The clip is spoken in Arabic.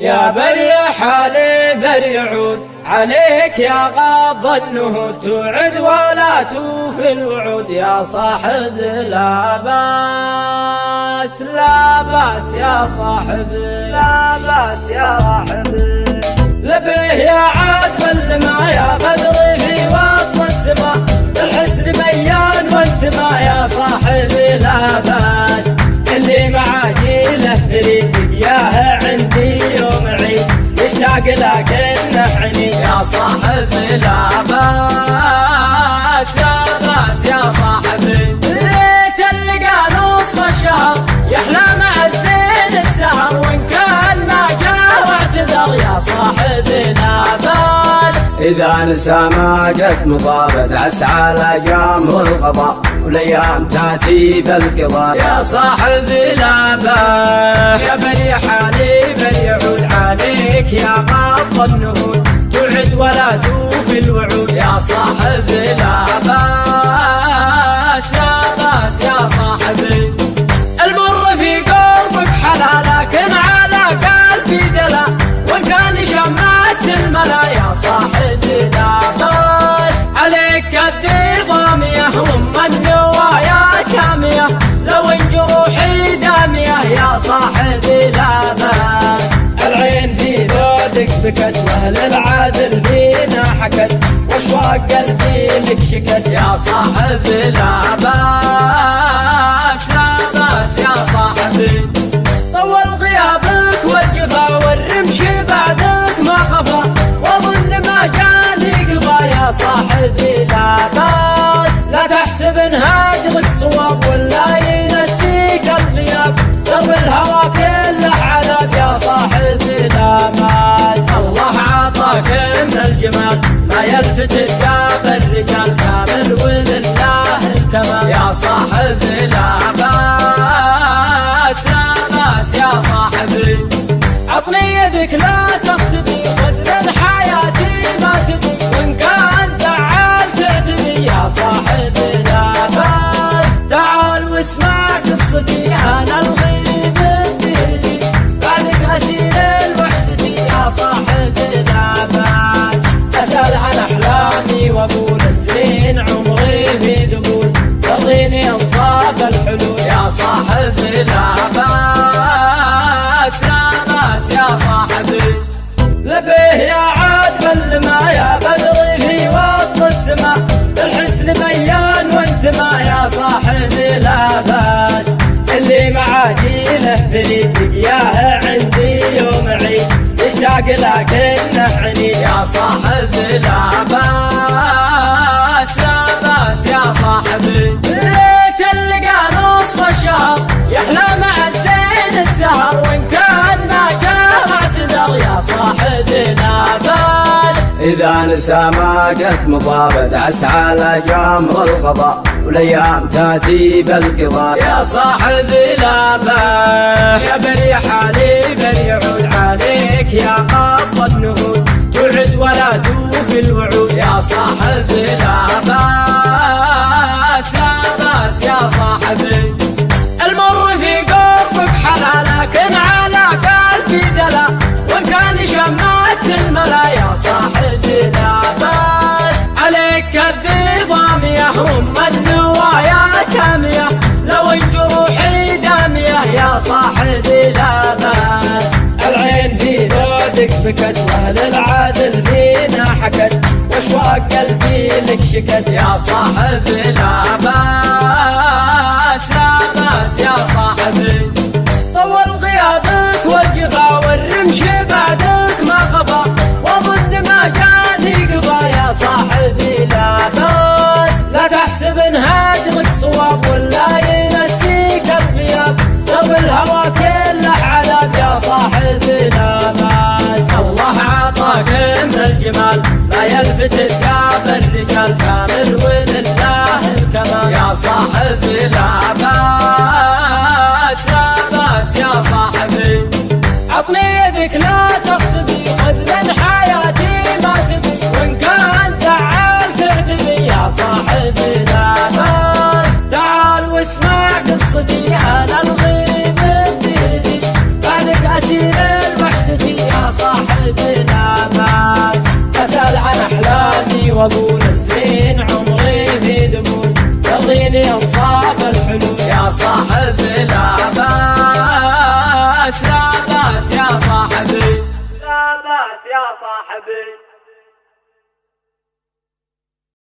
يا بريح حالي بريعود عليك يا غاض النهود، توعد ولا توفي الوعود يا صاحب لا باس لا باس يا صاحب لا باس يا صاحب. لبيه يا عذب الماء يا بدر في وسط السماء، الحسن بيان وانت ما يا صاحبي لا باس، اللي معاجيله فريد ياه عندي يوم عيد يشتاق لكن نحني يا صاحبي لا باس يا باس يا صاحبي. ليت اللي قال نص الشهر يحلى مع الزين السهر، وان كان ما جاء واعتذر يا صاحبي لا باس. إذا نسى ما قد مضابد عسى الأيام والقضاء، والايام تاتي بالقضاء يا صاحبي لا باس. يا بني حالي بيعود عليك يا غاض النهود، توعد ولا توفي الوعود يا صاحبي لا باس لا باس يا صاحبي. المر في قربك حلا لكن على قلبي دلا، وان كان شمات الملا يا صاحبي لا باس. عليك الدضامية وام النوايا سامية، لو ان جروحي دامية يا صاحبي لا باس. العين في ذودك بكت واهل العدل فينا حكت، واشواق قلبي لك شكت يا صاحبي لا باس لا باس يا صاحبي. طول غيابك والجفا والرمش بعدك ما خفى، واظن ما جاني قضا يا صاحبي لا باس. لا تحسب ان هاجرك صواب ولا ينسيك الغياب، درب الهوى كله عذاب يا صاحبي لا باس. الله عطاك من الجمال ما يلفت الجاب الرجال، كامل ولله الكمال يا صاحبي لا باس لا باس يا صاحبي. عطني يدك لا تختبي خذ حياتي ما تبي، وان كان زعل تعتبي يا صاحبي لا باس. تعال واسمع قصتي انا الغيب بيدي، بعدك اسير لوحدتي يا صاحبي لا باس. اسال عن احلامي واقول السنين عمري في ذبول، ترضيني انصاف الحلول يا صاحبي لا باس لا باس يا صاحبي. لبيه يا عذب الماء يا بدر في وسط السماء، الحسن بيان وانت ما يا صاحبي لا باس. اللي معاجيله فريد ياه عندي يوم عيد يشتاق لكن نحني يا صاحبي لا باس لا باس يا صاحبي. ليت اللي قال نص الشهر يحلى مع الزين السهر، وان كان ما جاء اعتذر يا صاحبي لا باس. إذا نسى ما قد مضابد عسى الأيام والقضاء، والايام تاتي بالقضاء يا صاحبي لا باس. يا بني حالي بريعود عليك يا غاض النهود، توعد ولا توفي الوعود يا صاحبي لا باس لا باس يا صاحبي. المر في قربك حلا لكن على قلبي دلا، وان كان شمات الملا يا صاحبي لا باس. عليك الدضامية وام النوايا سامية، لو ان جروحي دامية يا صاحبي لا باس. العين في ذودك بكت واهل العدل فينا حكت، واشواق قلبي لك شكت يا صاحبي لا باس لا باس يا صاحبي. طول غيابك والجفا والرمش بعدك ما خفى، واظن ما جاني قضا يا صاحبي لا باس. لا تحسب ان هاجرك صواب ولا ينسيك الغياب، درب الهوى كله عذاب يا صاحبي لا باس. الله عطاك من الجمال ما يلفت الجاب الرجال، كامل ولله الكمال يا صاحبي لا باس لا باس يا صاحبي. عطني يدك لا تختبي خذ حياتي ما تبي، وان كان زعل تعتبي يا صاحبي لا باس. تعال واسمع قصتي انا الغيب بيدي، بعدك اسير لوحدتي وابو السنين عمري في دموع يرضيني انصاف الحلول. يا صاحب لا باس لا باس يا صاحبي، لا باس يا صاحبي.